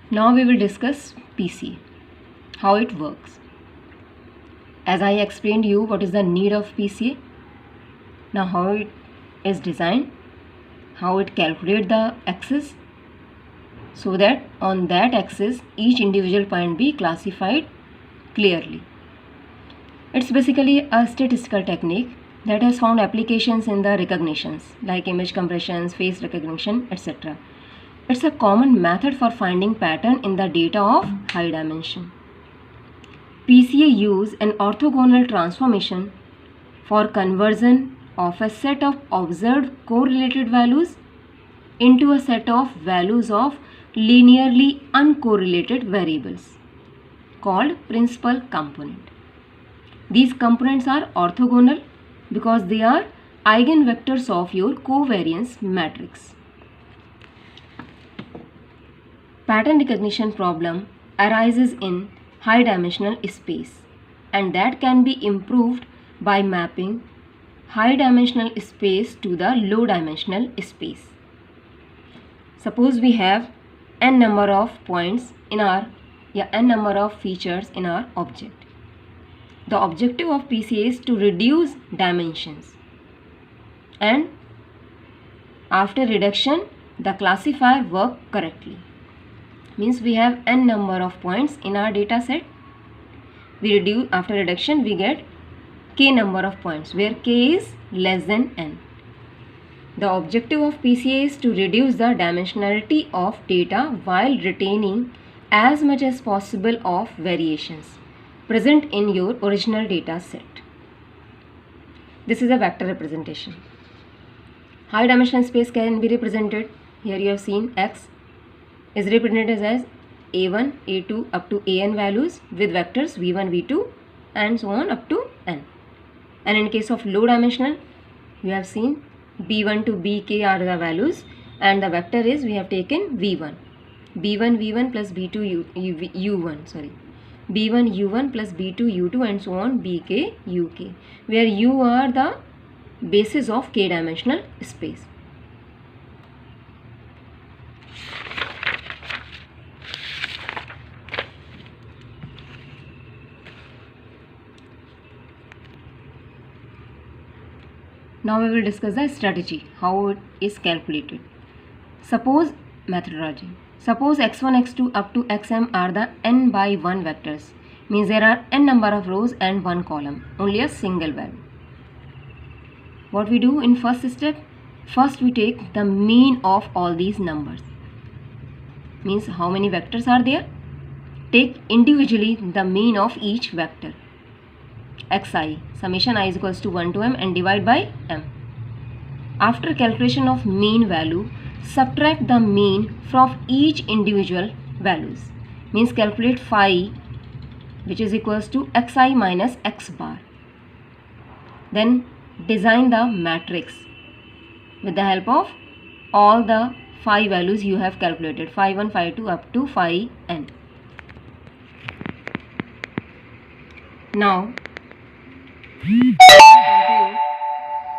Now we will discuss PCA, how it works. As I explained you what is the need of PCA, now how it is designed, how it calculates the axis, so that on that axis each individual point be classified clearly. It's basically a statistical technique that has found applications in the recognitions like image compressions, face recognition, etc. It's a common method for finding pattern in the data of high dimension. PCA use an orthogonal transformation for conversion of a set of observed correlated values into a set of values of linearly uncorrelated variables called principal component. These components are orthogonal because they are eigenvectors of your covariance matrix. Pattern recognition problem arises in high dimensional space, and that can be improved by mapping high dimensional space to the low dimensional space. Suppose we have n number of points in our n number of features in our object. The objective of PCA is to reduce dimensions, and after reduction the classifier work correctly. Means we have n number of points in our data set. We reduce, after reduction we get k number of points where k is less than n. The objective of PCA is to reduce the dimensionality of data while retaining as much as possible of variations present in your original data set. This is a vector representation. High dimensional space can be represented. Here you have seen x is represented as a1, a2 up to an values with vectors v1, v2 and so on up to n. And in case of low dimensional, you have seen b1 to bk are the values, and the vector is we have taken v1, b1 v1 plus b2 u1, sorry, b1 u1 plus b2 u2 and so on bk uk, where u are the basis of k dimensional space. Now we will discuss the strategy, how it is calculated. Suppose methodology. Suppose x1, x2 up to xm are the n by 1 vectors. Means there are n number of rows and 1 column, only a single value. What we do in first step? First we take the mean of all these numbers. Means how many vectors are there? Take individually the mean of each vector. xi, summation I is equals to 1 to m and divide by m. After calculation of mean value, subtract the mean from each individual values. Means calculate phi, which is equals to xi minus x bar. Then design the matrix with the help of all the phi values you have calculated, phi 1, phi 2 up to phi n. Now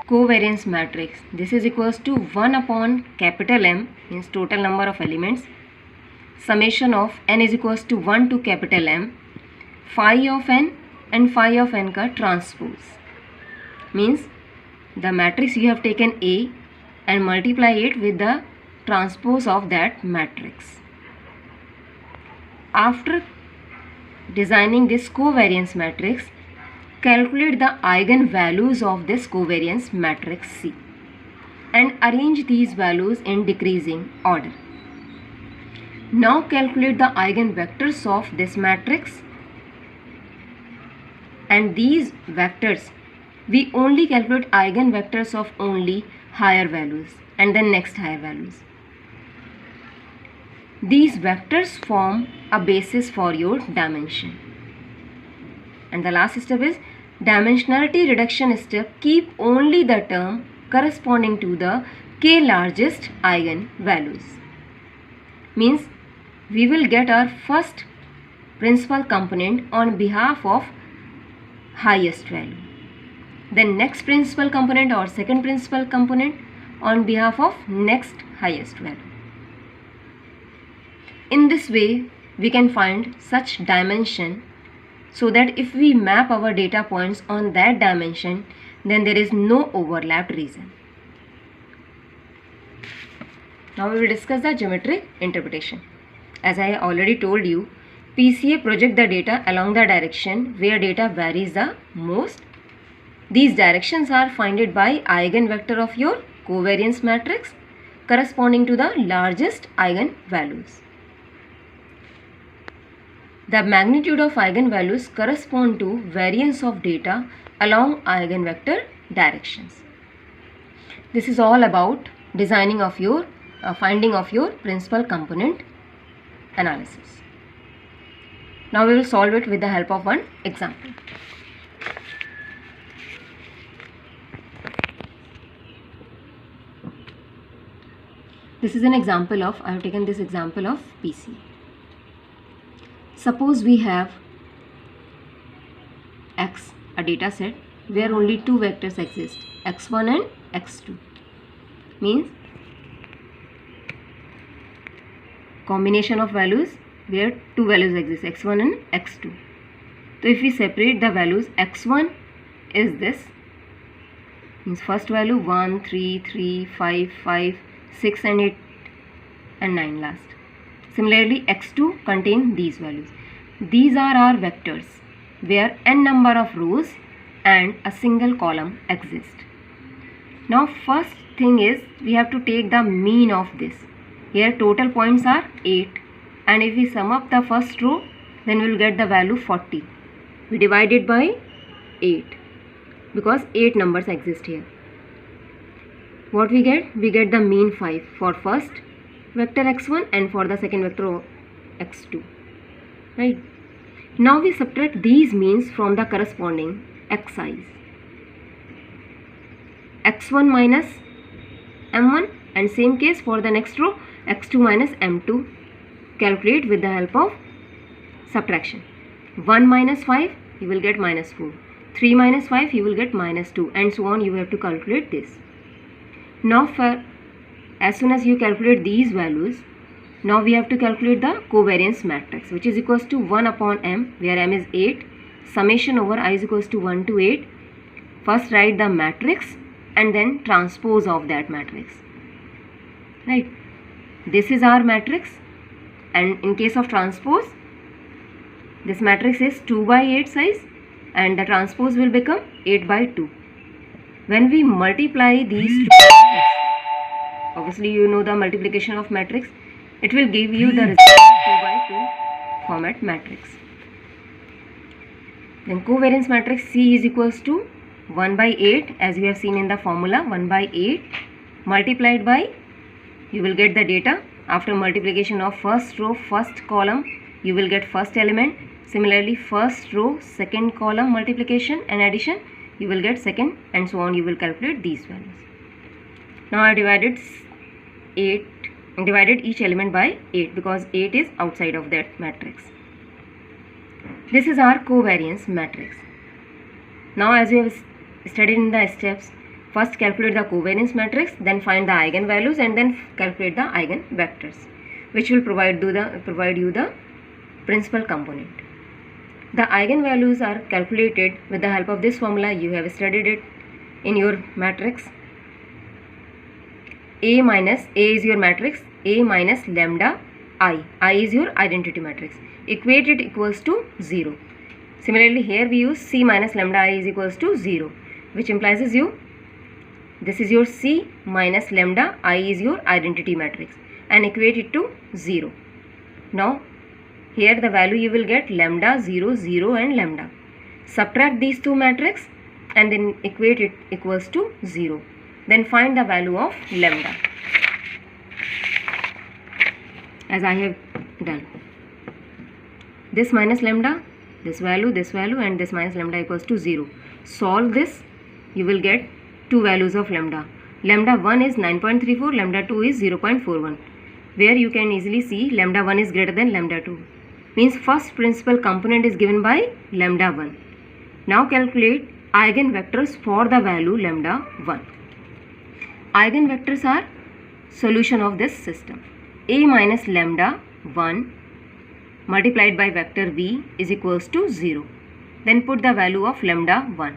covariance matrix. This is equals to 1 upon capital M, means total number of elements, summation of n is equals to 1 to capital M, phi of n and phi of n ka transpose. Means the matrix you have taken A and multiply it with the transpose of that matrix. After designing this covariance matrix, calculate the eigenvalues of this covariance matrix C and arrange these values in decreasing order. Now calculate the eigenvectors of this matrix, and these vectors we only calculate eigenvectors of only higher values and then next higher values. These vectors form a basis for your dimension. And the last step is dimensionality reduction step. Keep only the term corresponding to the k largest eigen values. Means we will get our first principal component on behalf of highest value. Then next principal component or second principal component on behalf of next highest value. In this way, we can find such dimension so that if we map our data points on that dimension, then there is no overlapped region. Now we will discuss the geometric interpretation. As I already told you, PCA project the data along the direction where data varies the most. These directions are founded by eigenvector of your covariance matrix corresponding to the largest eigenvalues. The magnitude of eigenvalues correspond to variance of data along eigenvector directions. This is all about designing of your finding of your principal component analysis. Now we will solve it with the help of one example. This is an example of, I have taken this example of PC. Suppose we have X, a data set where only two vectors exist, x1 and x2. Means combination of values where two values exist, x1 and x2. So if we separate the values, x1 is this, means first value 1, 3, 3, 5, 5, 6 and 8 and 9 last. Similarly, x2 contain these values. These are our vectors where n number of rows and a single column exist. Now first thing is we have to take the mean of this. Here total points are 8, and if we sum up the first row, then we will get the value 40. We divide it by 8 because 8 numbers exist here. What we get? We get the mean 5 for first vector x1 and for the second vector x2. Right? Now we subtract these means from the corresponding xi's. x1 minus m1, and same case for the next row, x2 minus m2. Calculate with the help of subtraction. 1 minus 5, you will get minus 4. 3 minus 5, you will get minus 2, and so on. You have to calculate this. Now as soon as you calculate these values, now we have to calculate the covariance matrix, which is equals to 1 upon m, where m is 8, summation over I is equals to 1 to 8. First write the matrix and then transpose of that matrix. Right? This is our matrix, and in case of transpose, this matrix is 2 by 8 size and the transpose will become 8 by 2. When we multiply these two matrices, obviously you know the multiplication of matrix, it will give you the result 2 by 2 format matrix. Then covariance matrix C is equals to 1 by 8, as you have seen in the formula, 1 by 8 multiplied by, you will get the data. After multiplication of first row, first column, you will get first element. Similarly, first row, second column multiplication and addition, you will get second, and so on. You will calculate these values. Now I divided each element by 8 because 8 is outside of that matrix. This is our covariance matrix. Now as we have studied in the steps, first calculate the covariance matrix, then find the eigenvalues, and then calculate the eigenvectors, which will provide you the principal component. The eigenvalues are calculated with the help of this formula. You have studied it in your matrix. A is your matrix, A minus lambda I. I is your identity matrix. Equate it equals to 0. Similarly, here we use C minus lambda I is equals to 0, which implies this is your C minus lambda I is your identity matrix, and equate it to 0. Now here the value you will get lambda 0, 0 and lambda. Subtract these two matrices and then equate it equals to 0. Then find the value of lambda, as I have done. This minus lambda, this value and this minus lambda equals to 0. Solve this, you will get two values of lambda. Lambda 1 is 9.34, lambda 2 is 0.41, where you can easily see lambda 1 is greater than lambda 2. Means first principal component is given by lambda 1. Now calculate eigenvectors for the value lambda 1. Eigenvectors are solution of this system. A minus lambda 1 multiplied by vector v is equals to 0. Then put the value of lambda 1.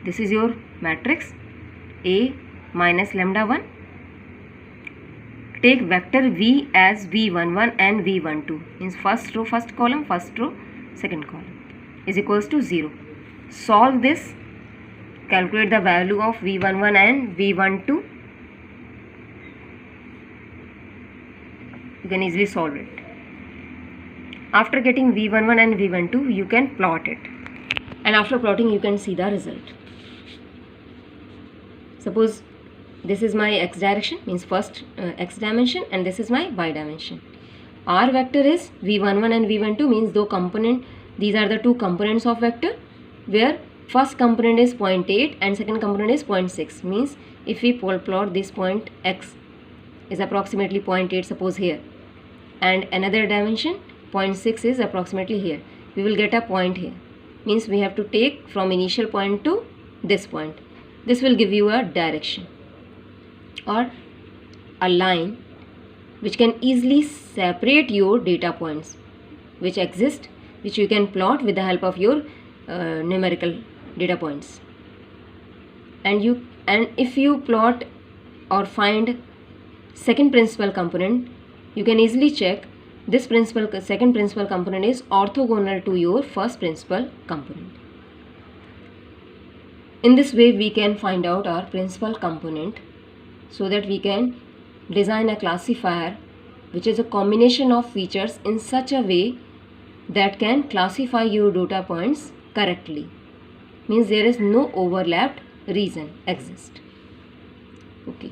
This is your matrix A minus lambda 1. Take vector v as v11 and v12, means first row first column, first row second column, is equals to 0. Solve this, calculate the value of v11 and v12. You can easily solve it. After getting v11 and v12, you can plot it, and after plotting you can see the result. Suppose this is my x direction, means first x dimension, and this is my y dimension. R vector is v11 and v12, means these are the two components of vector, where first component is 0.8 and second component is 0.6. Means if we plot this point x is approximately 0.8, suppose here, and another dimension 0.6 is approximately here, we will get a point here. Means we have to take from initial point to this point. This will give you a direction or a line which can easily separate your data points which exist, which you can plot with the help of your numerical data points. And if you plot or find second principal component, you can easily check this second principal component is orthogonal to your first principal component. In this way we can find out our principal component, so that we can design a classifier which is a combination of features in such a way that can classify your data points correctly. Means there is no overlapped region exist. Okay.